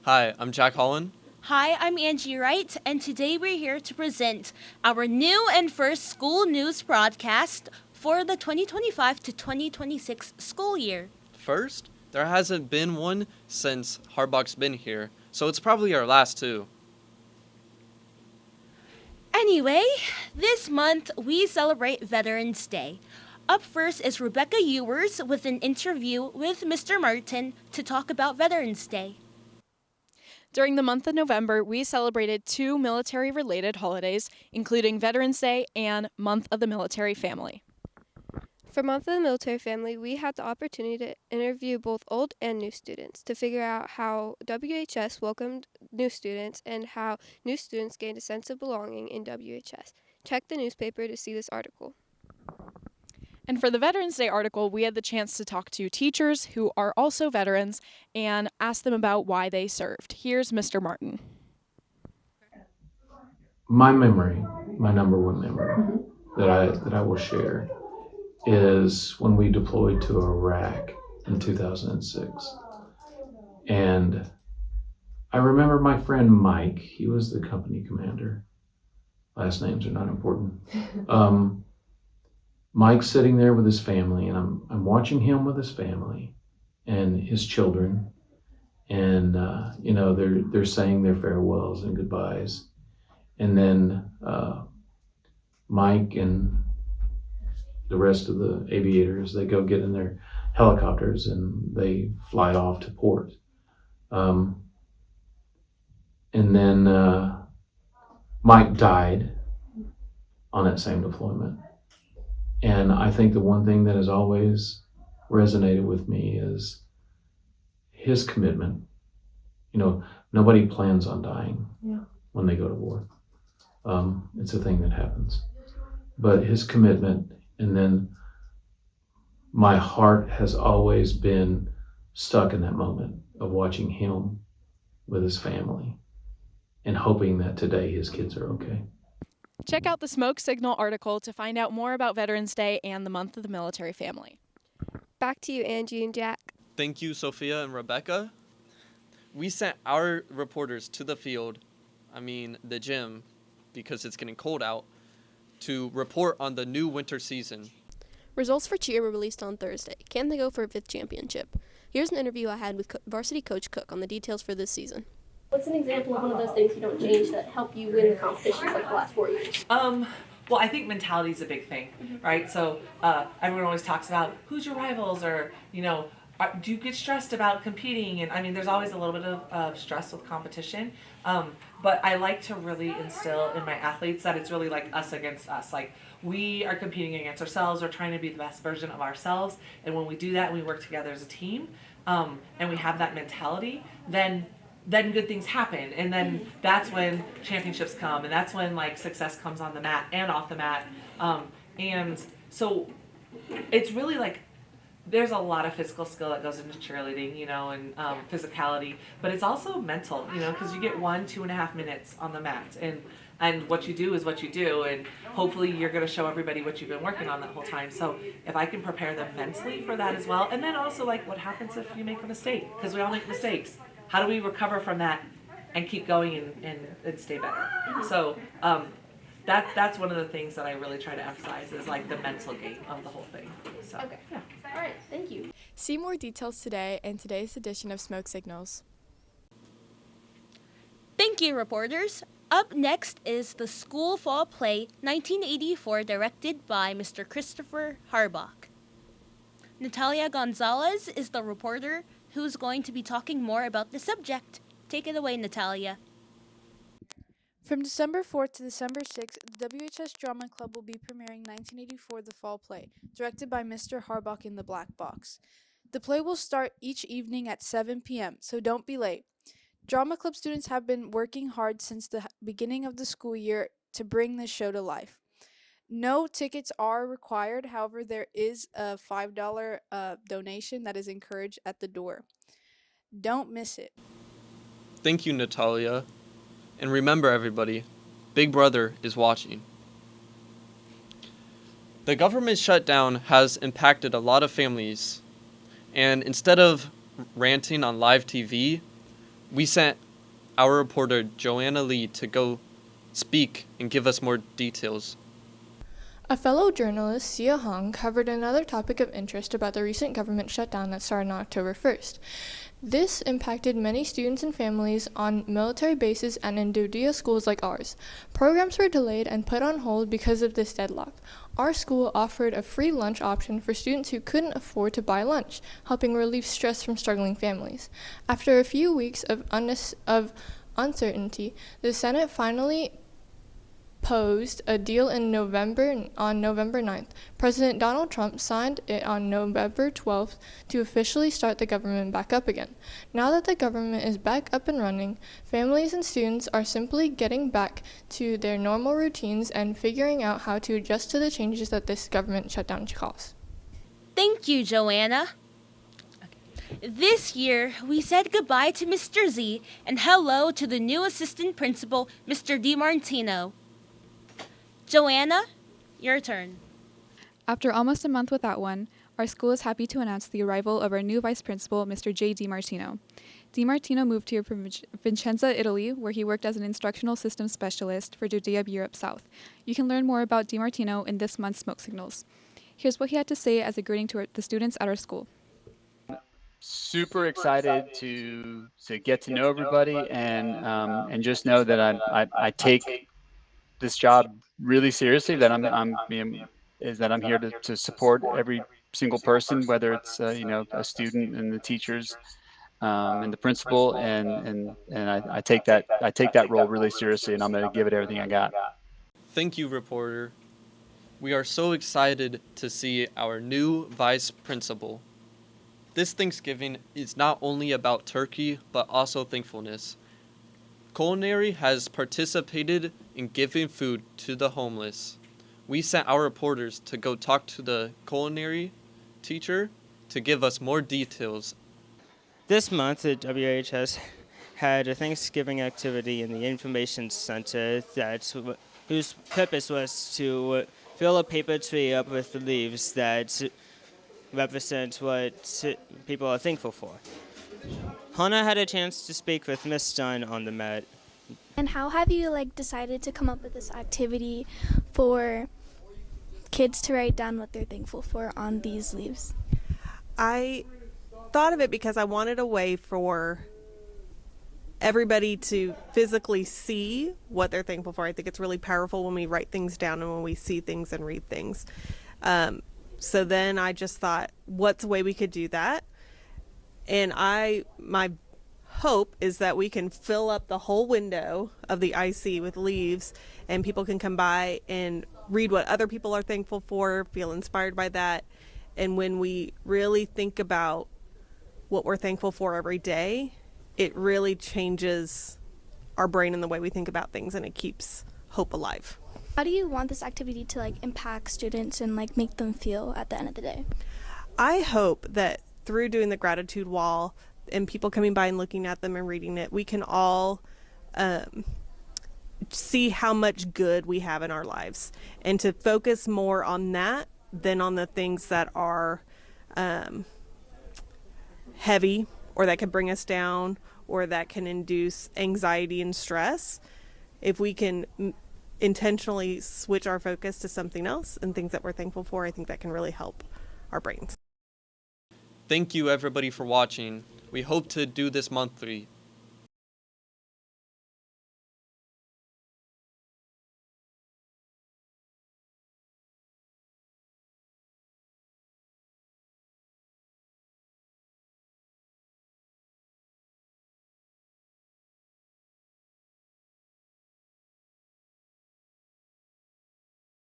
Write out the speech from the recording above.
Hi, I'm Jack Holland. Hi, I'm Angie Wright, and today we're here to present our new and first school news broadcast for the 2025 to 2026 school year. First, there hasn't been one since Harbach's been here, so it's probably our last too. Anyway, this month we celebrate Veterans Day. Up first is Rebecca Ewers with an interview with Mr. Martin to talk about Veterans Day. During the month of November, we celebrated two military-related holidays, including Veterans Day and Month of the Military Family. For Month of the Military Family, we had the opportunity to interview both old and new students to figure out how WHS welcomed new students and how new students gained a sense of belonging in WHS. Check the newspaper to see this article. And for the Veterans Day article, we had the chance to talk to teachers who are also veterans and ask them about why they served. Here's Mr. Martin. My memory, my number one memory that I will share is when we deployed to Iraq in 2006. And I remember my friend Mike, he was the company commander. Last names are not important. Mike's sitting there with his family, and I'm watching him with his family and his children, and they're saying their farewells and goodbyes, and then Mike and the rest of the aviators, they go get in their helicopters and they fly off to port, and then Mike died on that same deployment. And I think the one thing that has always resonated with me is his commitment. Nobody plans on dying when they go to war. It's a thing that happens. But his commitment, and then my heart has always been stuck in that moment of watching him with his family and hoping that today his kids are okay. Check out the Smoke Signal article to find out more about Veterans Day and the Month of the Military Family. Back to you, Angie and Jack. Thank you, Sophia and Rebecca. We sent our reporters to the field, the gym, because it's getting cold out, to report on the new winter season. Results for cheer were released on Thursday. Can they go for a fifth championship? Here's an interview I had with varsity coach Cook on the details for this season. What's an example of one of those things you don't change that help you win the competitions like the last 4 years? Well, I think mentality is a big thing, right? So everyone always talks about who's your rivals, or do you get stressed about competing? And there's always a little bit of stress with competition. But I like to really instill in my athletes that it's really like us against us. Like, we are competing against ourselves. We're trying to be the best version of ourselves. And when we do that, we work together as a team, and we have that mentality, then good things happen. And then that's when championships come, and that's when success comes on the mat and off the mat. And so it's really there's a lot of physical skill that goes into cheerleading, and physicality, but it's also mental, because you get 2.5 minutes on the mat, and what you do is what you do, and hopefully you're going to show everybody what you've been working on that whole time. So if I can prepare them mentally for that as well, and then also what happens if you make a mistake, because we all make mistakes. How do we recover from that and keep going and stay better? So that's one of the things that I really try to emphasize is the mental game of the whole thing. So, Okay. Yeah. All right, thank you. See more details today in today's edition of Smoke Signals. Thank you, reporters. Up next is the School Fall Play 1984, directed by Mr. Christopher Harbach. Natalia Gonzalez is the reporter who's going to be talking more about the subject. Take it away, Natalia. From December 4th to December 6th, the WHS Drama Club will be premiering 1984 The Fall Play, directed by Mr. Harbach in the Black Box. The play will start each evening at 7 p.m., so don't be late. Drama Club students have been working hard since the beginning of the school year to bring the show to life. No tickets are required, however, there is a $5 donation that is encouraged at the door. Don't miss it. Thank you, Natalia. And remember, everybody, Big Brother is watching. The government shutdown has impacted a lot of families, and instead of ranting on live TV, we sent our reporter Joanna Lee to go speak and give us more details. A fellow journalist, Sia Hong, covered another topic of interest about the recent government shutdown that started on October 1st. This impacted many students and families on military bases and in Dodea schools like ours. Programs were delayed and put on hold because of this deadlock. Our school offered a free lunch option for students who couldn't afford to buy lunch, helping relieve stress from struggling families. After a few weeks of uncertainty, the Senate finally proposed a deal on November 9th. President Donald Trump signed it on November 12th to officially start the government back up again. Now that the government is back up and running, families and students are simply getting back to their normal routines and figuring out how to adjust to the changes that this government shutdown caused. Thank you, Joanna. This year, we said goodbye to Mr. Z and hello to the new assistant principal, Mr. DiMartino. Joanna, your turn. After almost a month without one, our school is happy to announce the arrival of our new vice principal, Mr. J. DiMartino. DiMartino moved here from Vicenza, Italy, where he worked as an instructional systems specialist for Dodea Europe South. You can learn more about DiMartino in this month's Smoke Signals. Here's what he had to say as a greeting to the students at our school. Super excited to get to know everybody and just know that I take this job really seriously. That I'm here to support every single person, whether it's a student and the teachers and the principal, and I take that role really seriously, and I'm going to give it everything I got. Thank you, reporter. We are so excited to see our new vice principal. This Thanksgiving is not only about turkey, but also thankfulness. Culinary has participated in giving food to the homeless. We sent our reporters to go talk to the culinary teacher to give us more details. This month, the WHS had a Thanksgiving activity in the Information Center whose purpose was to fill a paper tree up with leaves that represent what people are thankful for. Hannah had a chance to speak with Miss Dunn on the mat. And how have you decided to come up with this activity for kids to write down what they're thankful for on these leaves? I thought of it because I wanted a way for everybody to physically see what they're thankful for. I think it's really powerful when we write things down and when we see things and read things. So then I just thought, what's a way we could do that? And my hope is that we can fill up the whole window of the IC with leaves, and people can come by and read what other people are thankful for, feel inspired by that. And when we really think about what we're thankful for every day, it really changes our brain and the way we think about things, and it keeps hope alive. How do you want this activity to impact students and make them feel at the end of the day? I hope that through doing the gratitude wall and people coming by and looking at them and reading it, we can all see how much good we have in our lives, and to focus more on that than on the things that are heavy or that can bring us down or that can induce anxiety and stress. If we can intentionally switch our focus to something else and things that we're thankful for, I think that can really help our brains. Thank you, everybody, for watching. We hope to do this monthly.